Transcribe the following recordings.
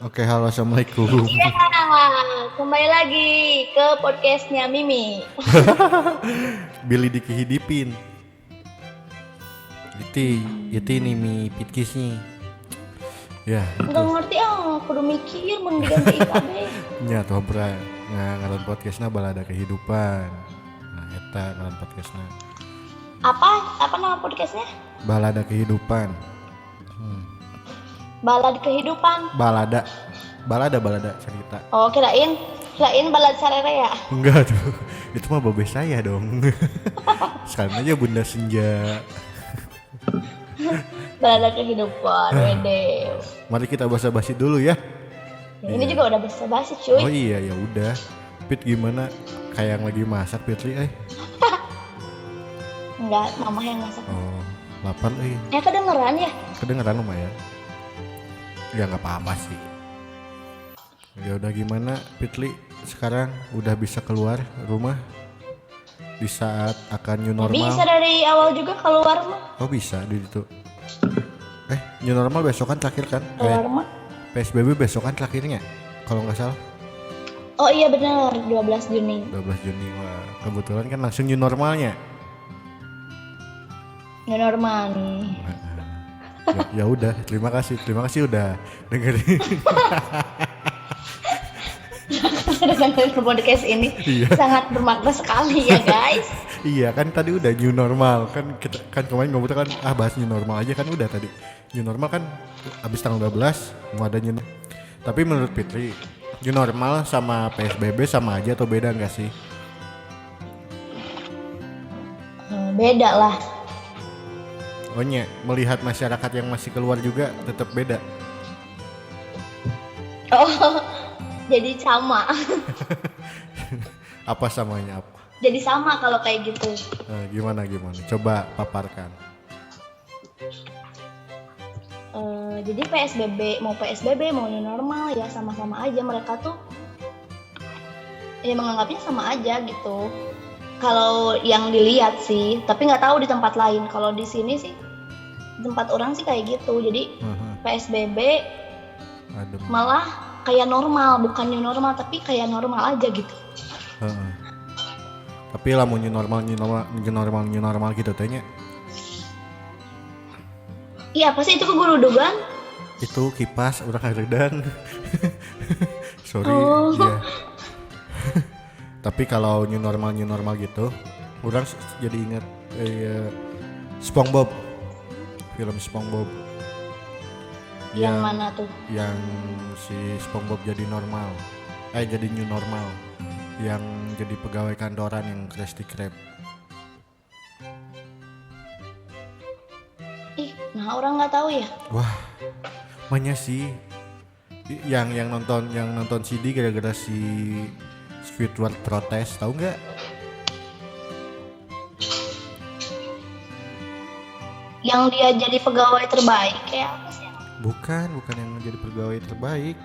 Oke, halo, assalamualaikum. Iya, kembali lagi ke podcastnya Mimi. Billy dikehidipin. Itu nih mi pitkisnya. Ya, itu. Nggak ngerti kudu mikir mun diganti IKB. Nya tuh bra. Ngaran podcastna balada kehidupan. Nah, eta ngaran podcastna. Apa nama podcastnya? Balada kehidupan. Balad kehidupan. Balada cerita. Oh, kirain balad sarere ya. Enggak tuh. Itu mah babe saya dong. Sekarang aja Bunda Senja. Balad kehidupan, wede. Mari kita basa-basi dulu ya. Ini juga udah basa-basi, cuy. Oh iya, ya udah. Pit gimana? Kayak yang lagi masak Pitri Enggak, mama yang masak. Oh, lapar Kedengeran ya? Kedengeran lumayan. Ya nggak apa-apa sih. Ya udah gimana Pitli sekarang udah bisa keluar rumah di saat akan new normal. Bisa dari awal juga keluar mah. Oh bisa di situ. New normal besokan terakhir kan? Keluar mah. PSBB besokan terakhirnya kalau nggak salah. Oh iya benar, 12 Juni. 12 Juni. Wah, kebetulan kan langsung new normalnya. New normal nih. Ya udah, terima kasih udah dengerin. Dengerin podcast ini. Iya. Sangat bermakna sekali ya guys. Iya kan tadi udah new normal kan kita kan kemarin ngomong kan bahas new normal aja kan udah tadi. New normal kan abis tanggal 12 mau ada new. Tapi menurut Fitri new normal sama PSBB sama aja atau beda nggak sih? Beda lah. Oh nya, melihat masyarakat yang masih keluar juga tetap beda. Oh, jadi sama. Apa samanya apa? Jadi sama kalau kayak gitu. Gimana? Coba paparkan. Jadi PSBB mau new normal ya sama-sama aja, mereka tuh ya menganggapnya sama aja gitu. Kalau yang dilihat sih, tapi nggak tahu di tempat lain. Kalau di sini sih, di tempat orang sih kayak gitu. Jadi PSBB malah kayak normal, bukan new normal, tapi kayak normal aja gitu. Tapi lah mau new normal gitu tanya. Iya pasti itu kegurudugan. Itu kipas udah karedang. Sorry. Oh. Ya. Tapi kalau new normal gitu, orang jadi ingat SpongeBob, film SpongeBob. Yang mana tuh? Yang si SpongeBob jadi normal, jadi new normal, yang jadi pegawai kantoran yang Krusty Krab. Nah orang nggak tahu ya. Wah, mana sih? Yang nonton CD gara-gara si Squidward protes, tahu nggak? Yang dia jadi pegawai terbaik kayak apa sih? Bukan yang jadi pegawai terbaik.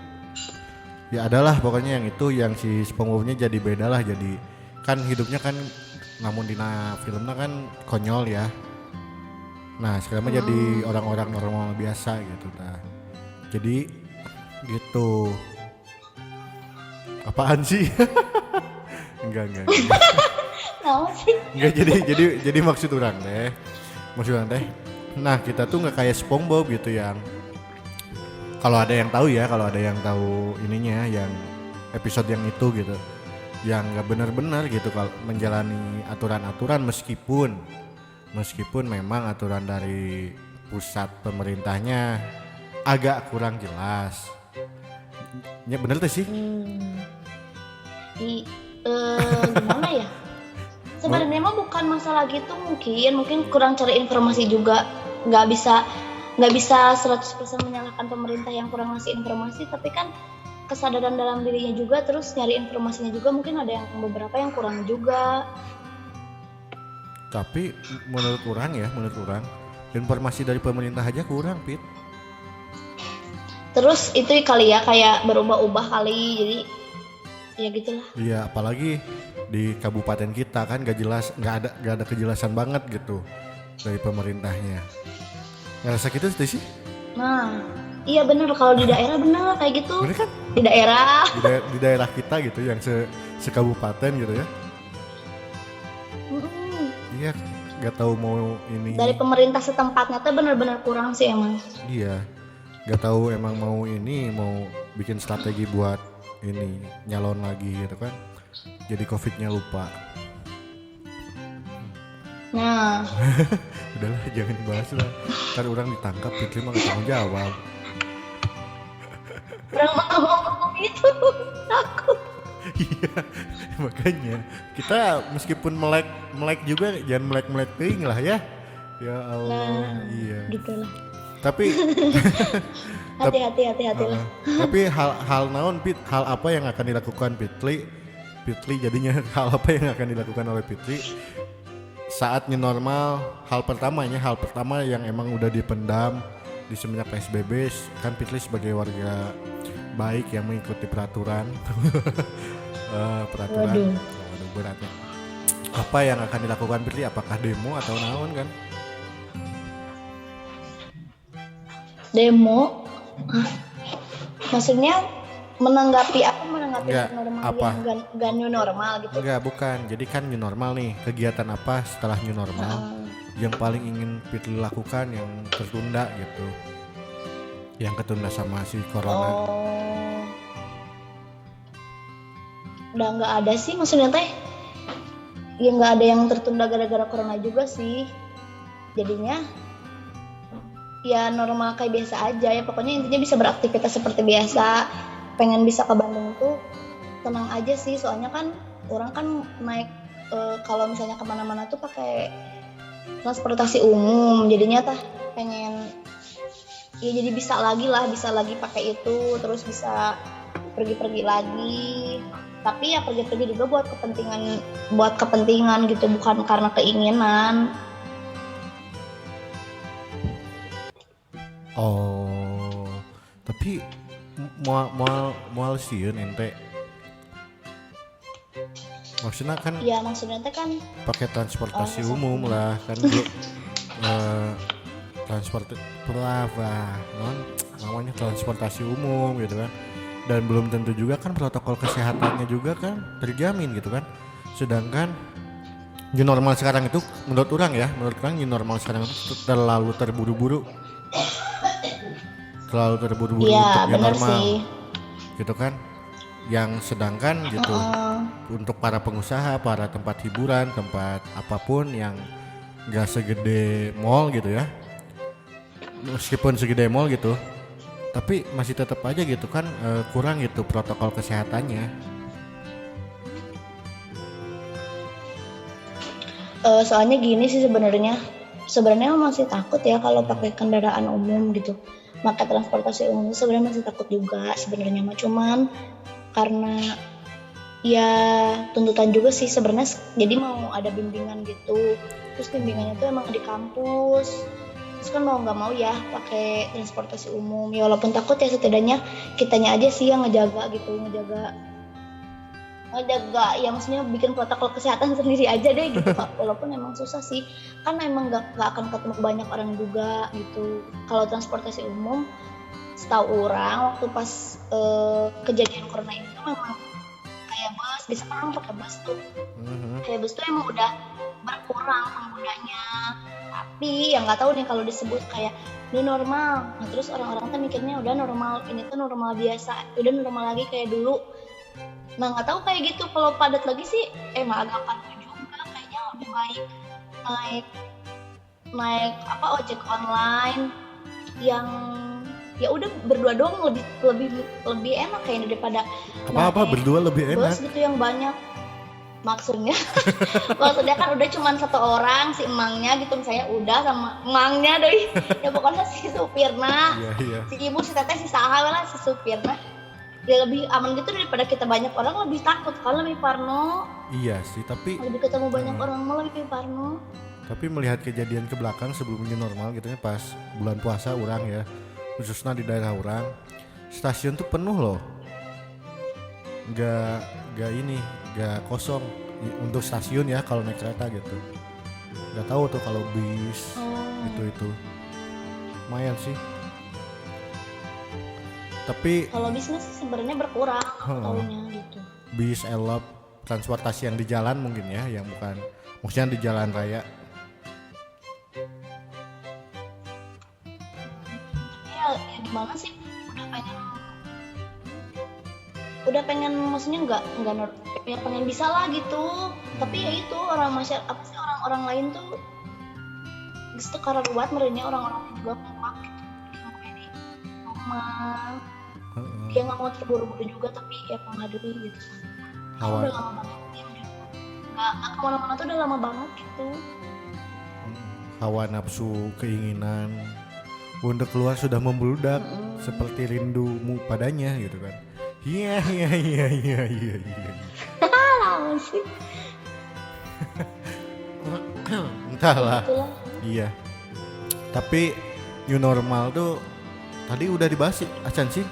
Ya adalah pokoknya yang itu, yang si SpongeBob-nya jadi beda lah, jadi kan hidupnya kan namun di filmnya kan konyol ya. Nah sekarang mah jadi orang-orang normal biasa gitu nah. Jadi gitu. Apaan sih? Enggak. Kenapa sih? Enggak jadi maksud orang teh. Nah, kita tuh enggak kayak SpongeBob gitu yang kalau ada yang tahu ininya yang episode yang itu gitu. Yang enggak benar-benar gitu kalau menjalani aturan-aturan meskipun memang aturan dari pusat pemerintahnya agak kurang jelas. Ya bener tuh sih. Gimana ya? Sebenarnya mah bukan masalah gitu, mungkin kurang cari informasi juga. Nggak bisa 100% menyalahkan pemerintah yang kurang ngasih informasi, tapi kan kesadaran dalam dirinya juga, terus nyari informasinya juga mungkin ada yang beberapa yang kurang juga. Tapi menurut orang informasi dari pemerintah aja kurang, Pit. Terus itu kali ya kayak berubah-ubah kali, jadi ya gitulah. Iya, apalagi di kabupaten kita kan nggak ada kejelasan banget gitu dari pemerintahnya. Ngerasa gitu sih? Nah, Iya bener, kalau di daerah bener kayak gitu. Bener kan? Di daerah. Di daerah kita gitu yang sekabupaten gitu ya. Mm-mm. Iya, nggak tahu mau ini. Dari pemerintah setempatnya tuh bener-bener kurang sih emang. Iya, nggak tahu emang mau ini mau bikin strategi buat ini nyalon lagi gitu kan. Jadi covidnya lupa. Nah, Udahlah jangan dibahas lah. Ntar orang ditangkap Fitri mah nggak tanggung jawab. orang mau ngomong itu takut. Iya, makanya kita meskipun melek juga jangan melek ting lah ya. Ya Allah, Nah, iya. gitu lah. Tapi Hati-hati lah. tapi hal naon Pit, hal apa yang akan dilakukan Fitri jadinya hal apa yang akan dilakukan oleh Fitri saat new normal? Hal pertama yang emang udah dipendam di semenjak PSBB kan Fitri sebagai warga baik yang mengikuti peraturan. Peraturan. Waduh beratnya. Apa yang akan dilakukan Fitri? Apakah demo atau naon kan? Demo? Hah? Maksudnya menanggapi Enggak, normal apa? yang gak new normal gitu. Enggak, bukan. Jadi kan new normal nih. Kegiatan apa setelah new normal yang paling ingin Fitri lakukan yang tertunda gitu? Yang ketunda sama si corona. Oh. Udah nggak ada sih maksudnya teh. Ya nggak ada yang tertunda gara-gara corona juga sih. Jadinya ya normal kayak biasa aja ya. Pokoknya intinya bisa beraktivitas seperti biasa. Pengen bisa ke Bandung tuh tenang aja sih. Soalnya kan orang kan naik kalau misalnya kemana-mana tuh pakai transportasi umum. Jadinya tah pengen ya jadi bisa lagi pakai itu, terus bisa pergi-pergi lagi. Tapi ya pergi-pergi juga buat kepentingan gitu, bukan karena keinginan. Oh, tapi mual sieun ente. Maksudnya kan Ya maksudnya teh kan pakai transportasi umum lah kan dulu namanya transportasi umum gitu kan, dan belum tentu juga kan protokol kesehatannya juga kan terjamin gitu kan. Sedangkan new normal sekarang itu menurut orang new normal sekarang itu terlalu terburu-buru iya untuk new benar normal sih. gitu kan, yang sedangkan gitu untuk para pengusaha, para tempat hiburan, tempat apapun yang gak segede mall gitu ya, meskipun segede mall gitu tapi masih tetap aja gitu kan kurang gitu protokol kesehatannya. Soalnya gini sih sebenarnya masih takut ya kalau pakai kendaraan umum gitu. Maka transportasi umum sebenarnya masih takut juga sebenarnya mah, cuman karena ya tuntutan juga sih sebenarnya. Jadi mau ada bimbingan gitu, terus bimbingannya tuh emang di kampus. Terus kan mau nggak mau ya pakai transportasi umum. Ya walaupun takut ya setidaknya kitanya aja sih yang ngejaga ya, maksudnya bikin protokol kesehatan sendiri aja deh gitu. Walaupun emang susah sih, kan emang nggak akan ketemu banyak orang juga gitu. Kalau transportasi umum setahu orang waktu pas kejadian corona ini tuh memang kayak bus, bisa orang pakai bus tuh. Kayak bus tuh emang udah berkurang penggunanya. Tapi yang nggak tahu nih kalau disebut kayak new normal. Nah terus orang-orang tuh mikirnya udah normal, ini tuh normal biasa, udah normal lagi kayak dulu. Nah nggak tahu kayak gitu, kalau padat lagi sih emang agak padat juga. Kayaknya lebih baik naik ojek online yang ya udah berdua doang lebih enak kayaknya daripada berdua lebih enak bus gitu yang banyak. Maksudnya kan udah cuma satu orang si emangnya gitu, misalnya udah sama emangnya doi ya pokoknya si supirna si ibu si teteh si saha lah si supirna ya lebih aman gitu daripada kita banyak orang lebih takut kan, lebih parno. Iya sih, tapi lebih ketemu banyak orang malah lebih parno. Tapi melihat kejadian ke belakang sebelumnya normal gitu ya, pas bulan puasa orang ya, khususnya di daerah orang, stasiun tuh penuh loh, nggak kosong untuk stasiun ya kalau naik kereta gitu. Nggak tahu tuh kalau bis itu lumayan sih. Tapi Kalau bisnis sih sebenarnya berkurang tahunnya gitu. bis elop transportasi yang di jalan mungkin ya, yang bukan maksudnya di jalan raya. Ya gimana sih? Udah pengen maksudnya nggak ya pengen bisa lah gitu. Tapi ya itu orang masyarakat apa sih orang-orang lain tuh itu karena buat merenya orang-orang juga kompak gitu. Kayak di rumah. Dia nggak mau terburu-buru juga tapi ya menghadiri gitu. Hawa Udah lama banget ya udah nggak kemana-mana tuh udah lama banget gitu. hawa nafsu keinginan untuk keluar sudah membludak seperti rindumu padanya gitu kan. Iya. Lama sih. Entahlah. Itulah. Iya. Tapi new normal tuh tadi udah dibahas sih, Acan sih.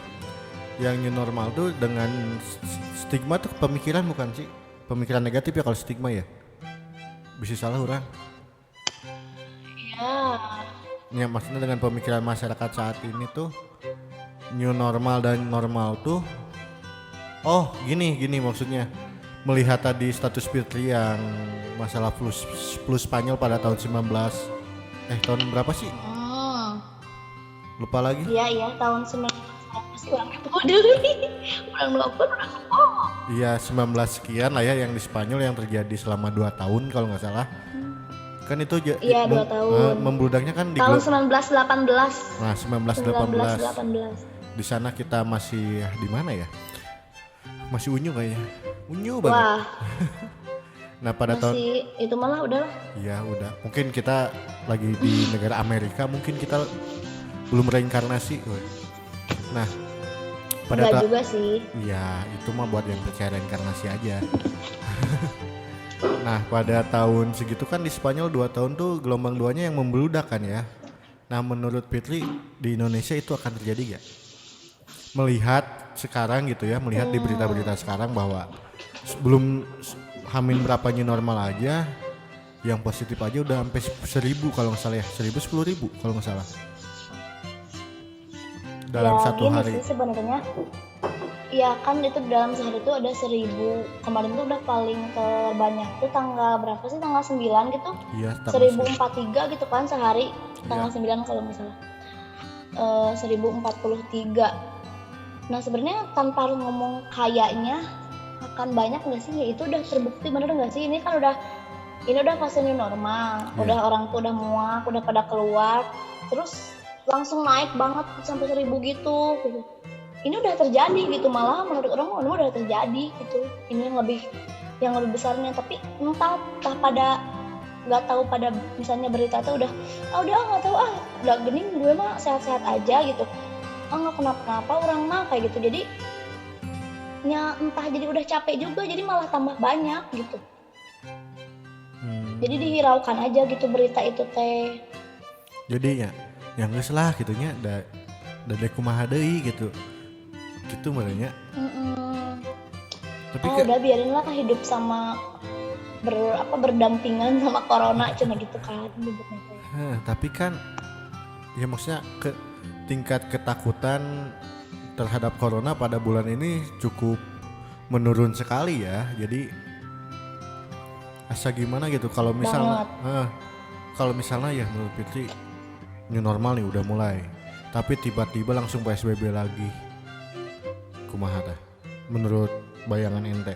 Yang new normal tuh dengan stigma tuh pemikiran bukan sih? Pemikiran negatif ya kalau stigma ya. Bisa salah orang. Ya. Ya maksudnya dengan pemikiran masyarakat saat ini tuh new normal dan normal tuh gini maksudnya melihat tadi status Fitri yang masalah flu Spanyol pada tahun 19 tahun berapa sih? Lupa lagi. Iya tahun 19 sih orang tua dulu. Orang lupa orang lupa. Iya 19 sekian lah ya yang di Spanyol yang terjadi selama 2 tahun kalau nggak salah. Kan itu Iya 2 tahun. Membludaknya kan di tahun 1918. Nah 1918. 1918. Di sana kita masih di mana ya? Masih unyu kayaknya. Unyu banget. Wah. Nah pada tahun itu malah udahlah. Iya udah. Mungkin kita lagi di negara Amerika, mungkin kita belum reinkarnasi. Nah pada Enggak juga sih. Iya itu mah buat yang percaya reinkarnasi aja. Nah pada tahun segitu kan di Spanyol 2 tahun tuh gelombang 2-nya yang membludak kan ya. Nah menurut Fitri di Indonesia itu akan terjadi gak? Melihat sekarang gitu ya, melihat di berita-berita sekarang bahwa sebelum hamin berapa new normal aja yang positif aja udah sampai 1.000 kalau nggak salah ya, 10.000 kalau nggak salah dalam ya, satu hari. Sih sebenarnya ya kan itu dalam sehari itu ada 1.000. Kemarin tuh udah paling terbanyak tuh tanggal berapa sih, tanggal 9 gitu. Iya, 1043 gitu kan sehari, tanggal 9 kalau nggak salah. 1043. Nah sebenarnya tanpa harus ngomong kayaknya akan banyak nggak sih? Ya itu udah terbukti bener nggak sih? Ini udah fase new normal. Udah orang tuh udah muak, udah pada keluar, terus langsung naik banget sampai 1.000 gitu. Ini udah terjadi gitu, malah menurut orang ini udah terjadi gitu. Ini yang lebih besarnya, tapi entah pada nggak tahu pada misalnya berita tuh udah nggak tahu udah gening gue mah sehat-sehat aja gitu. Nggak kenapa-kenapa orang mah kayak gitu. Jadi entah jadi udah capek juga, jadi malah tambah banyak gitu. Jadi dihiraukan aja gitu berita itu teh. Jadi ya yang geus lah gitunya da kumaha deui gitu. Gitu makanya. Tapi udah biarin lah hidup sama berdampingan sama corona cina gitu kan. Tapi kan ya maksudnya tingkat ketakutan terhadap corona pada bulan ini cukup menurun sekali ya. Jadi asa gimana gitu kalau misalnya ya menurut Fitri new normal nih udah mulai, tapi tiba-tiba langsung PSBB lagi. Kumaha dah menurut bayangan ente?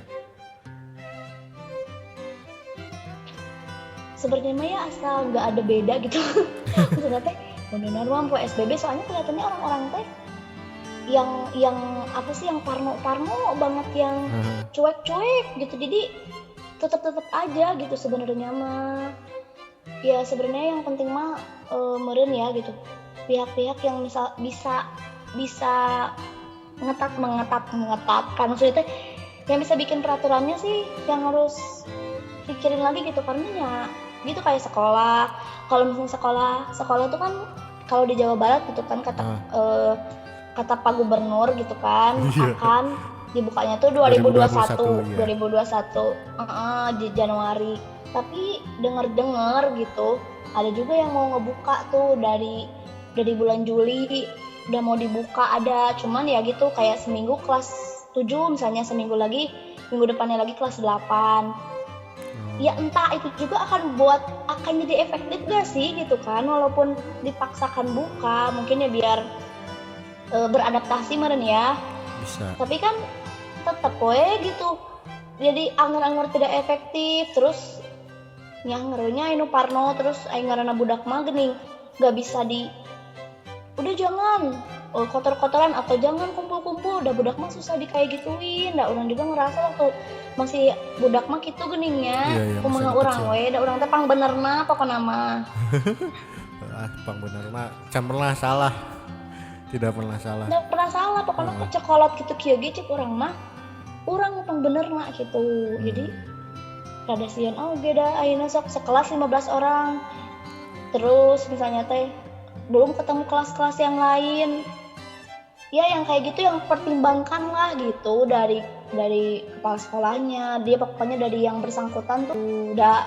Sebenarnya mah ya asal nggak ada beda gitu. Maksudnya teh new normal PSBB soalnya kelihatannya orang-orang teh yang apa sih yang parno banget, yang cuek gitu. Jadi tetap aja gitu sebenarnya mah. Ya sebenarnya yang penting mah meureun ya gitu. Pihak-pihak yang bisa mengetatkan maksudnya teh yang bisa bikin peraturannya sih yang harus pikirin lagi gitu, karena ya gitu kayak sekolah. Kalau misalnya sekolah tuh kan kalau di Jawa Barat gitu kan kata Pak Gubernur gitu kan akan dibukanya tuh 2021 di Januari. Tapi dengar gitu ada juga yang mau ngebuka tuh dari bulan Juli udah mau dibuka ada, cuman ya gitu kayak seminggu kelas 7 misalnya, seminggu lagi minggu depannya lagi kelas 8. Ya entah itu juga akan jadi efektif gak sih gitu kan, walaupun dipaksakan buka mungkin ya biar beradaptasi meren ya, Bisa. tapi kan tetep gitu jadi anggar-anggar tidak efektif. Terus nyahernya inu parno, terus aing ngaranna budak mah geuning gak bisa udah jangan kotor-kotoran atau jangan kumpul-kumpul, udah budak mah susah kayak gituin. Dah orang juga ngerasa waktu masih budak mah gitu geningnya, Iya, kumaha masih urang kecil. we, da urang teh pang benerna pokona mah. Pang bener mah can pernah salah. Tidak pernah salah. Da pernah salah pokona cekolot gitu kieu ge cek urang mah. Urang pang benerna gitu. Jadi rada sieun oge da ayeuna sok sekelas 15 orang. Terus misalnya teh belum ketemu kelas-kelas yang lain. Ya yang kayak gitu yang pertimbangkan lah gitu dari kepala sekolahnya, dia pokoknya dari yang bersangkutan tuh udah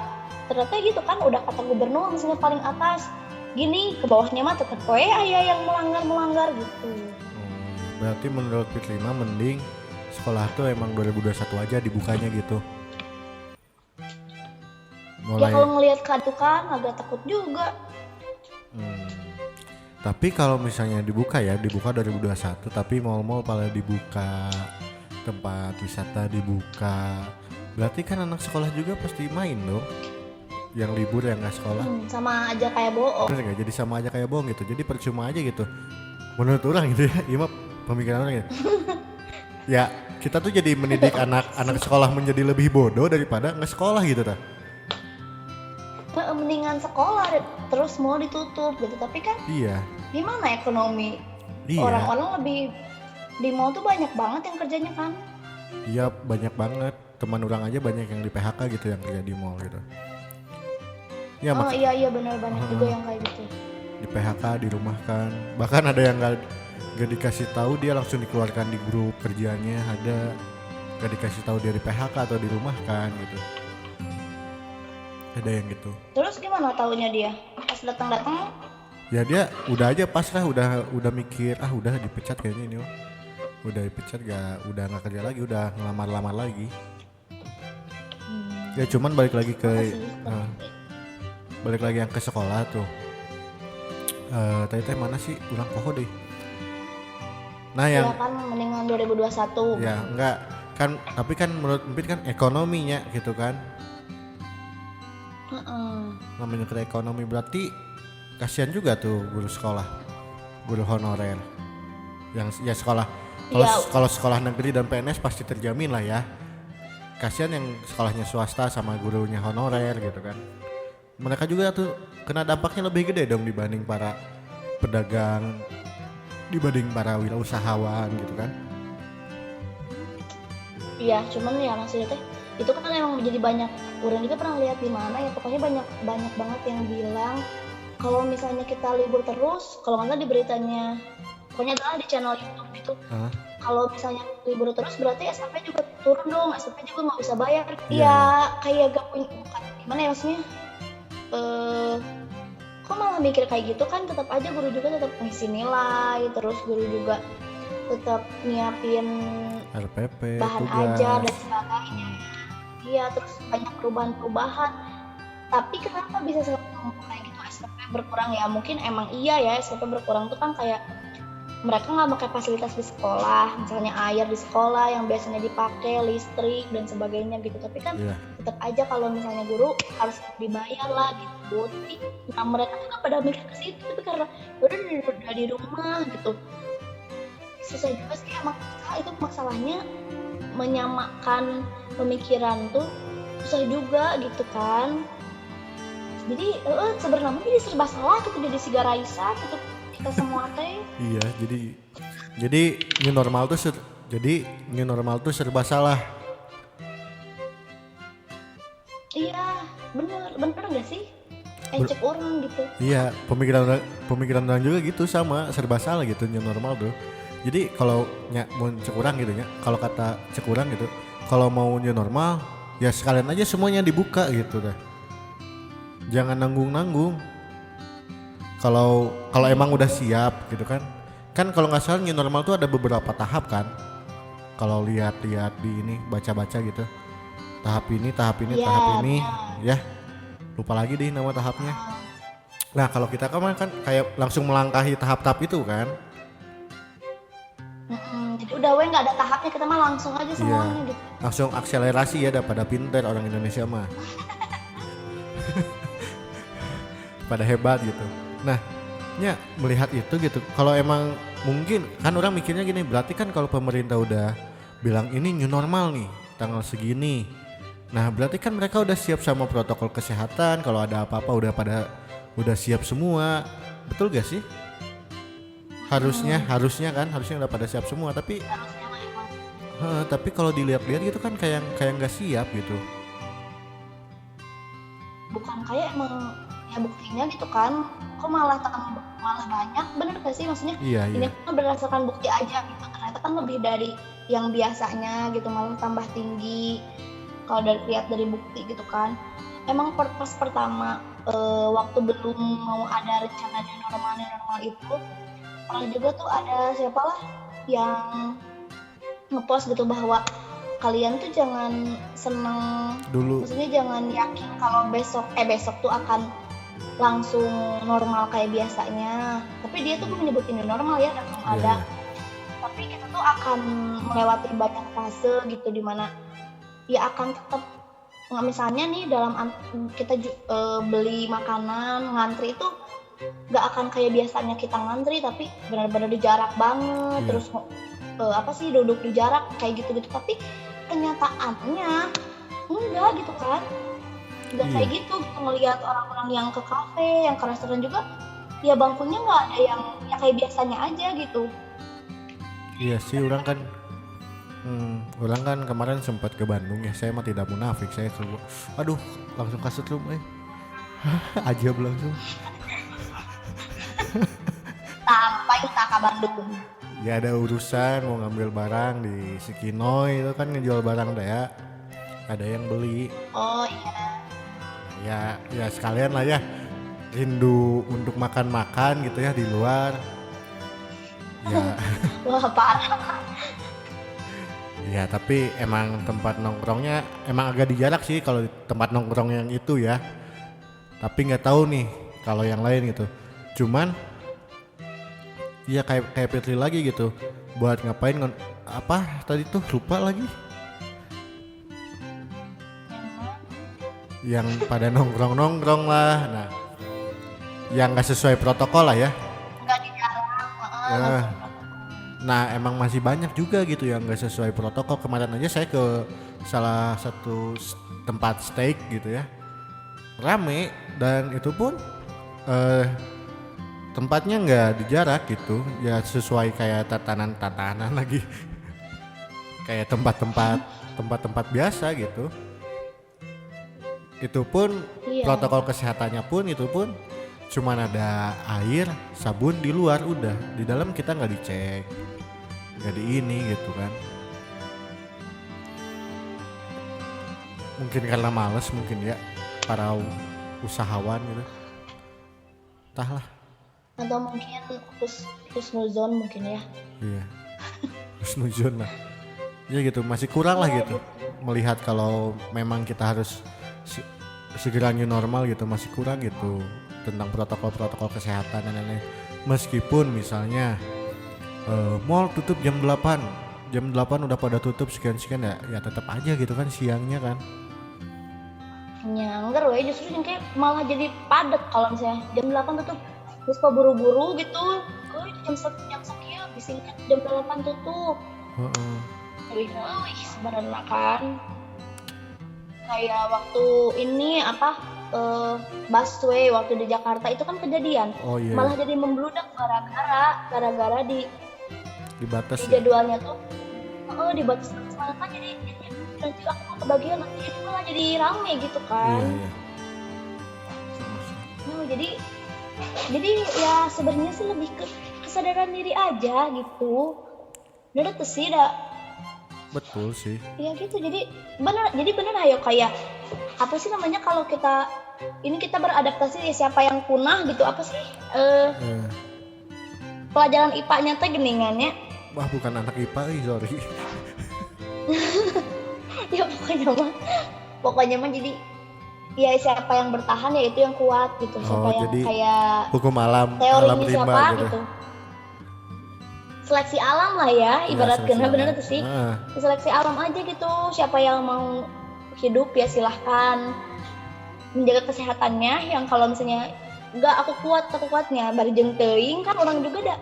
ternyata gitu kan, udah kata gubernur misalnya paling atas gini, ke bawahnya mah tetep we aya yang melanggar gitu. Berarti menurut Fitri mah mending sekolah tuh emang 2021 aja dibukanya gitu. Ya kalau ngelihat kado kan agak takut juga. Tapi kalau misalnya dibuka 2021, tapi mal-mal pada dibuka, tempat wisata dibuka, berarti kan anak sekolah juga pasti main dong. Yang libur yang nggak sekolah. Sama aja kayak bohong. Bener nggak? Jadi sama aja kayak bohong gitu. Jadi percuma aja gitu. Menurut orang gitu ya, iya mah pemikiran orang gitu. Ya kita tuh jadi mendidik anak sekolah menjadi lebih bodoh daripada nggak sekolah gitu ta. Mendingan sekolah terus mau ditutup gitu, tapi kan Iya. gimana ekonomi? Iya. Orang-orang lebih di mall tuh banyak banget yang kerjanya kan. Iya banyak banget. Teman orang aja banyak yang di PHK gitu yang kerja di mall gitu. Ya, Iya benar banyak juga yang kayak gitu. Di PHK, dirumahkan. Bahkan ada yang gak dikasih tahu dia langsung dikeluarkan di grup kerjanya, ada gak dikasih tahu dia di PHK atau dirumahkan gitu. Ada yang gitu. Terus gimana taunya dia? Pas datang Ya dia udah aja pas lah, udah mikir udah dipecat kayaknya ini mah. Udah dipecat udah nggak kerja lagi, udah ngelamar lagi. Ya cuman balik lagi yang ke sekolah tuh. Tadi mana sih ulang poho deh. Nah yang ya kan mendingan 2021. ya enggak kan, tapi kan menurut Empit kan ekonominya gitu kan. Namanya ke ekonomi berarti kasihan juga tuh guru sekolah, guru honorer yang ya sekolah. Kalau sekolah negeri dan PNS pasti terjamin lah ya. Kasihan yang sekolahnya swasta sama gurunya honorer gitu kan. Mereka juga tuh kena dampaknya lebih gede dong dibanding para pedagang, dibanding para wirausahawan gitu kan. Iya, cuman ya maksudnya teh itu kan emang menjadi banyak, orang juga pernah lihat di mana ya, pokoknya banyak banget yang bilang kalau misalnya kita libur terus, kalau nggak salah di beritanya, pokoknya adalah di channel YouTube itu, kalau misalnya libur terus berarti SPP juga turun dong, SPP juga nggak bisa bayar. Ya kayak gak punya, bukan gimana ya maksudnya, kok malah mikir kayak gitu kan, tetap aja guru juga tetap ngisi nilai, terus guru juga tetap nyiapin RPP, bahan tugas, ajar dan sebagainya. Iya, terus banyak perubahan. Tapi kenapa bisa kayak gitu SPP berkurang ya? Mungkin emang iya ya, SPP berkurang tuh kan kayak mereka nggak pakai fasilitas di sekolah, misalnya air di sekolah yang biasanya dipakai, listrik dan sebagainya gitu. Tapi kan tetap aja kalau misalnya guru harus dibayar lah gitu. Nah mereka juga pada mikir ke situ, tapi karena udah di rumah gitu. Susah juga sih emang, itu masalahnya menyamakan pemikiran tuh susah juga gitu kan. Jadi sebenarnya jadi serba salah gitu, jadi si Raisa gitu kita semua teh. Iya, jadi new normal tuh serba salah. Iya, bener gak sih? Cek orang gitu. Iya, pemikiran orang juga gitu, sama serba salah gitu new normal tuh. Jadi kalau mau cek orang gitu ya, kalau kata cek orang gitu, kalau mau new normal ya sekalian aja semuanya dibuka gitu dah. Jangan nanggung-nanggung. Kalau emang udah siap gitu kan, kan kalau nggak salah new normal tuh ada beberapa tahap kan. Kalau lihat-lihat di ini baca-baca gitu. Tahap ini, tahap ini, Iya, tahap ini, benar. ya. Lupa lagi deh nama tahapnya. Nah, kalau kita kan kayak langsung melangkahi tahap-tahap itu kan. Jadi udah nggak ada tahapnya, kita mah langsung aja semuanya gitu. Langsung akselerasi ya, daripada pinter orang Indonesia mah. Pada hebat gitu. Nah, melihat itu gitu. Kalau emang mungkin kan orang mikirnya gini, berarti kan kalau pemerintah udah bilang ini new normal nih, tanggal segini. Nah, berarti kan mereka udah siap sama protokol kesehatan, kalau ada apa-apa udah siap semua. Betul gak sih? Harusnya udah pada siap semua, tapi Harusnya mah emang. tapi kalau dilihat-lihat gitu kan kayak nggak siap gitu. Bukan kayak emang ya buktinya gitu kan, kok malah banyak, bener gak sih maksudnya? Iya. Ini kan berdasarkan bukti aja gitu, ternyata kan lebih dari yang biasanya gitu, malah tambah tinggi kalau lihat dari bukti gitu kan. Emang pas pertama waktu belum mau ada rencana new normal itu, pernah juga tuh ada siapa lah yang ngepost gitu bahwa kalian tuh jangan seneng Dulu. maksudnya jangan yakin kalau besok tuh akan langsung normal kayak biasanya, tapi dia tuh menyebut ini normal ya, dan belum ada. Tapi kita tuh akan melewati banyak fase gitu, dimana ya akan tetap misalnya nih dalam kita beli makanan ngantri itu nggak akan kayak biasanya kita ngantri, tapi benar-benar di jarak banget. Terus duduk di jarak kayak gitu, tapi kenyataannya enggak gitu kan, enggak kayak gitu. Ngelihat orang-orang yang ke kafe, yang ke restoran juga ya bangkunya nggak ada yang ya kayak biasanya aja gitu. Iya sih, orang kan kemarin sempat ke Bandung ya. Saya mah tidak munafik, saya coba langsung kasih room aja langsung Sampai tak ke Bandung. Ya ada urusan mau ngambil barang di Sikinoy, itu kan ngejual barang ya. Ada yang beli. Oh iya. Ya sekalian lah ya, rindu untuk makan gitu ya di luar. Ya. Wah parah. Ya tapi emang tempat nongkrongnya emang agak dijarak sih kalau tempat nongkrong yang itu ya. Tapi nggak tahu nih kalau yang lain gitu. Cuman ya kayak Petri lagi gitu. Buat ngapain apa tadi tuh lupa lagi. Yang pada nongkrong lah. Nah, yang nggak sesuai protokol lah ya. Nggak di jarak. Nah emang masih banyak juga gitu yang nggak sesuai protokol. Kemarin aja saya ke salah satu tempat steak gitu ya, rame, dan itu pun tempatnya nggak di jarak gitu ya, sesuai kayak tatanan lagi kayak tempat biasa gitu. Itu pun protokol kesehatannya pun itu pun cuman ada air, sabun di luar, udah. Di dalam kita nggak dicek, nggak di ini gitu kan. Mungkin karena males mungkin ya para usahawan gitu, entahlah. Atau mungkin husnuzon mungkin ya. Iya. Husnuzon lah. Ya gitu, masih kurang lah gitu. Melihat kalau memang kita harus segera new normal gitu, masih kurang gitu tentang protokol kesehatan dan lain-lain. Meskipun misalnya mall tutup jam 8 udah pada tutup sekian ya tetap aja gitu kan siangnya kan. Nyangger we, justru yang kayak malah jadi padat kalau misalnya jam 8 tutup. Terus buru-buru gitu. Jam sekian disingkat jam 8 tutup. Sebenarnya kan kayak waktu ini busway waktu di Jakarta itu kan kejadian. Malah jadi membludak gara-gara dibatas di jadwalnya tuh dibatas malah kan jadi nanti aku mau kebagian, nanti jadi malah jadi rame gitu kan. Jadi ya sebenarnya sih lebih ke kesadaran diri aja gitu. Udah tuh sih betul sih. Iya gitu, jadi bener ayo kayak apa sih namanya kalau kita beradaptasi ya, siapa yang punah gitu, apa sih pelajaran IPA-nya teh geningannya. Wah, bukan anak IPA, sorry. Ya pokoknya mah jadi ya siapa yang bertahan ya itu yang kuat gitu. Siapa yang jadi kayak hukum alam teorinya rimba siapa gitu. gitu. Seleksi alam lah ya, ibaratkan seleksi bener alam. tuh sih. Heeh. Seleksi alam aja gitu. Siapa yang mau hidup ya silahkan menjaga kesehatannya. Yang kalau misalnya enggak aku kuatnya bari jeung teuing kan orang juga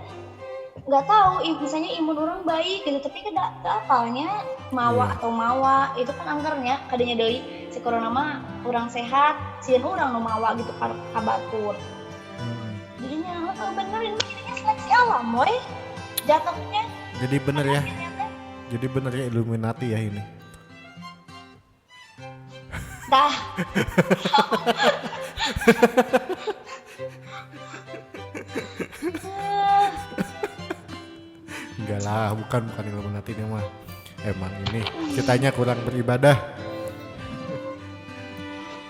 nggak tahu misalnya imun orang baik gitu tapi kan apalnya mawa atau mawa itu kan anggarnya kadanya deui si corona mah orang sehat sieun orang nu mawa gitu kabatur. Jadinya benerin jadinya seleksi alam woy jatuhnya. Jadi bener ya Illuminati ya ini. Dah. Enggak lah, bukan Illuminati ini mah. Emang ini kitanya kurang beribadah.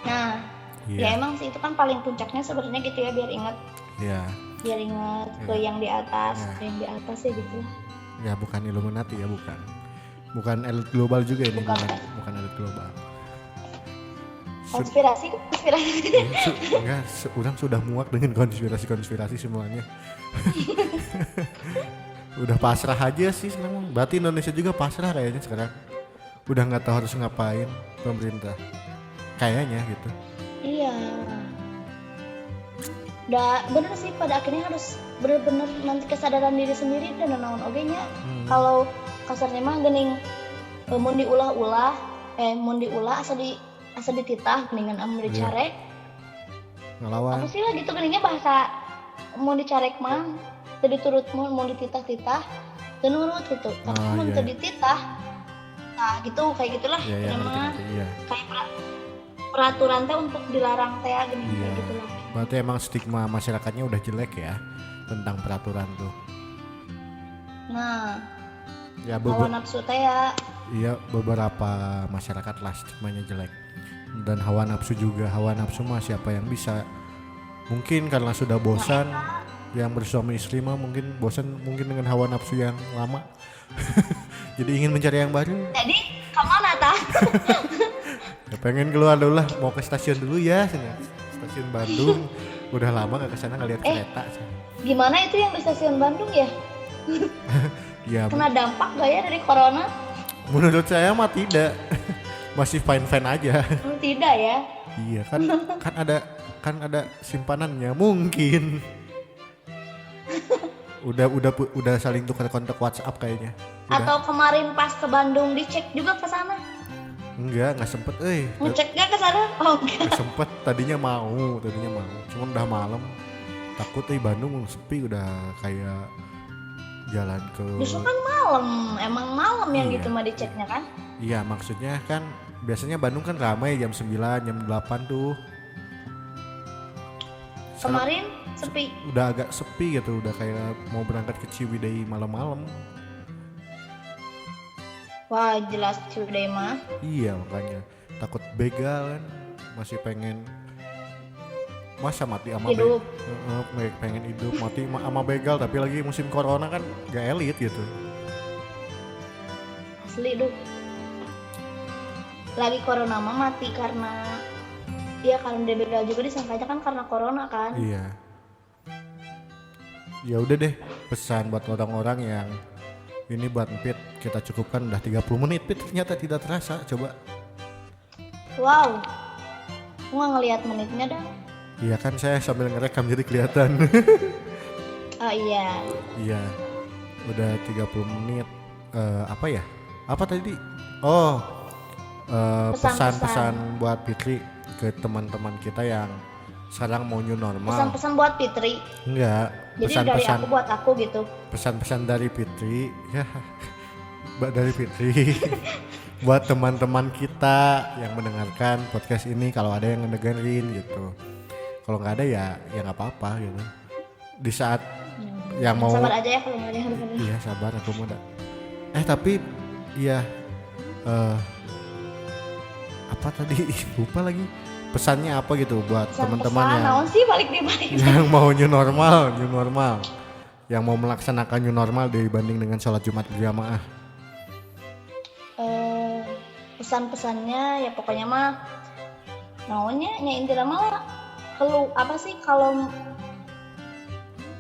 Nah, ya emang sih itu kan paling puncaknya sebenarnya gitu ya biar ingat. Iya. Biar ingat ke yang di atas, ke yang di atas ya gitu. Ya bukan Illuminati ya, bukan. Bukan elit global juga ini, bukan elit global. Konspirasi. Enggak, orang sudah muak dengan konspirasi semuanya. Udah pasrah aja sih sekarang. Berarti Indonesia juga pasrah kayaknya sekarang. Udah nggak tahu harus ngapain pemerintah. Kayaknya gitu. Iya. Udah bener sih pada akhirnya harus bener-bener nanti kesadaran diri sendiri dan naon ogenya. Kalau kasarnya mah geuning mun diulah-ulah asa dititah geningan amun dicarek. Ngelawan. Apa sih lah gitu geningnya bahasa mun dicarek mah teu diturut mun dititah-titah teu nurut gitu. Tapi mun teu dititah nah gitu kayak gitulah. Iya. Kayak peraturan teh untuk dilarang teh gini kayak gitulah. Berarti emang stigma masyarakatnya udah jelek ya tentang peraturan tuh. Nah, ya hawa nafsu teh ya. Iya, beberapa masyarakat lah stigmanya jelek. Dan hawa nafsu juga, hawa nafsu mah siapa yang bisa? Mungkin karena sudah bosan, yang bersuami istri mah mungkin bosan mungkin dengan hawa nafsu yang lama. Jadi ingin mencari yang baru. Jadi kemana tah? Ya pengen keluar dulu lah, mau ke stasiun dulu ya, stasiun Bandung. Udah lama gak kesana ngeliat kereta. Gimana itu yang di stasiun Bandung ya? Ya, kena dampak gak ya dari corona? Menurut saya mah tidak. Masih fine-fine aja. Tidak ya? Iya kan ada simpanannya mungkin. Udah saling tukar kontak WhatsApp kayaknya. Atau kemarin pas ke Bandung dicek juga ke sana? Enggak sempet Ngeceknya ke sana? Oh enggak. Nggak sempet, tadinya mau. Cuman udah malam. Takut Bandung sepi udah kayak jalan ke. Justru kan emang malam yang gitu mah diceknya kan? Iya, maksudnya kan biasanya Bandung kan ramai jam 9, jam 8 tuh. Kemarin sepi. Udah agak sepi gitu, udah kayak mau berangkat ke Ciwidey malam-malam. Wah, jelas Ciwidey mah. Iya, makanya takut begal kan, masih pengen masa mati sama hidup. Pengen hidup mati sama begal tapi lagi musim corona kan gak elit gitu. Asli duh. Lagi corona mah mati karena dia begal juga disangkanya kan karena corona kan. Iya. Ya udah deh, pesan buat orang-orang yang ini buat Pit, kita cukupkan udah 30 menit Pit, ternyata tidak terasa, coba. Wow. Aku gak ngeliat menitnya dah. Iya kan saya sambil ngerekam jadi kelihatan. Oh iya. Iya. Udah 30 menit. Apa ya? Apa tadi? Oh. Pesan-pesan buat Fitri ke teman-teman kita yang sekarang mau new normal. Pesan-pesan buat Fitri. Enggak. Jadi dari aku buat aku gitu. Pesan-pesan dari Fitri. Ya. Dari Fitri. Buat teman-teman kita yang mendengarkan podcast ini, kalau ada yang ngedengerin gitu. Kalau nggak ada ya nggak apa-apa gitu. Di saat yang mau sabar aja ya kalau nggak ada yang dengerin. Iya sabar aku mau tapi iya apa tadi lupa lagi pesannya apa gitu buat teman-teman yang sih balik yang mau new normal yang mau melaksanakan new normal dibanding dengan sholat Jumat berjamaah? Pesan-pesannya ya pokoknya mah naunya intinya mah kalau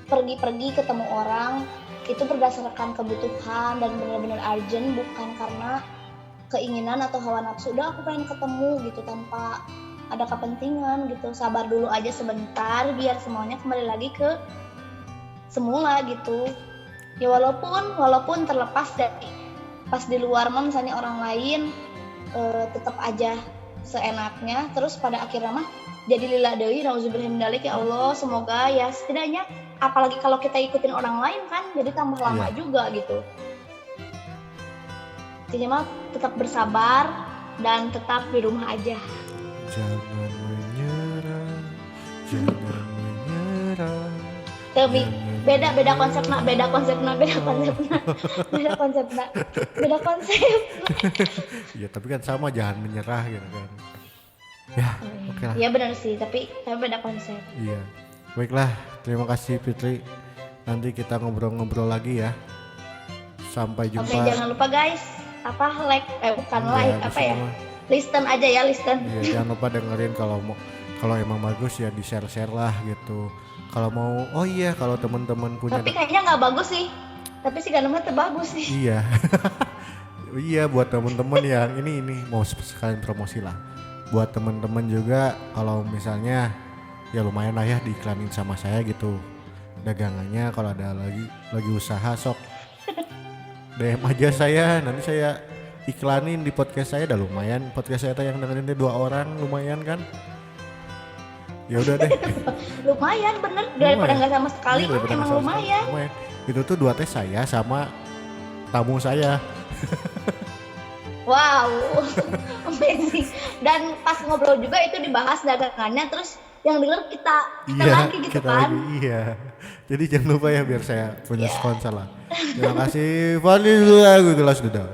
pergi-pergi ketemu orang itu berdasarkan kebutuhan dan benar-benar urgent, bukan karena keinginan atau hawa nafsu. Udah aku pengen ketemu gitu tanpa ada kepentingan gitu. Sabar dulu aja sebentar biar semuanya kembali lagi ke semula gitu. Ya walaupun terlepas dari pas di luar mah misalnya orang lain tetap aja seenaknya, terus pada akhirnya mah jadi lila deui, nauzubillah min dzalik. Ya Allah, semoga ya setidaknya, apalagi kalau kita ikutin orang lain kan jadi tambah lama juga gitu. Jadi mah tetap bersabar dan tetap di rumah aja. Jangan menyerah, jangan menyerah. Tapi beda konsepnya. Ya tapi kan sama, jangan menyerah gitu kan. Ya, oke lah. Iya benar sih, tapi beda konsep. Iya. Baiklah, terima kasih Fitri. Nanti kita ngobrol-ngobrol lagi ya. Sampai jumpa. Oke, jangan lupa guys, listen aja ya, listen. Iya, jangan lupa dengerin, kalau emang bagus ya di share lah gitu. Kalau mau, kalau teman-teman punya. Tapi kayaknya nggak bagus sih. Tapi sih kan namanya bagus sih. Iya. Iya, buat teman-teman yang ini mau sekalian promosi lah. Buat teman-teman juga kalau misalnya ya lumayan lah ya diiklanin sama saya gitu. Dagangannya kalau ada lagi usaha sok DM aja saya, nanti saya iklanin di podcast saya. Dah lumayan podcast saya yang dengerin 2 orang, lumayan kan? Ya udah deh. Lumayan bener, daripada nggak sama sekali. Iya, emang lumayan. Itu tuh 2 tes saya sama tamu saya. Wow, amazing. Dan pas ngobrol juga itu dibahas dagangannya, terus yang denger kita lagi gitu kan. Iya. Jadi jangan lupa ya biar saya punya sponsor lah. Terima kasih. Fadlillah, gue gelas udah.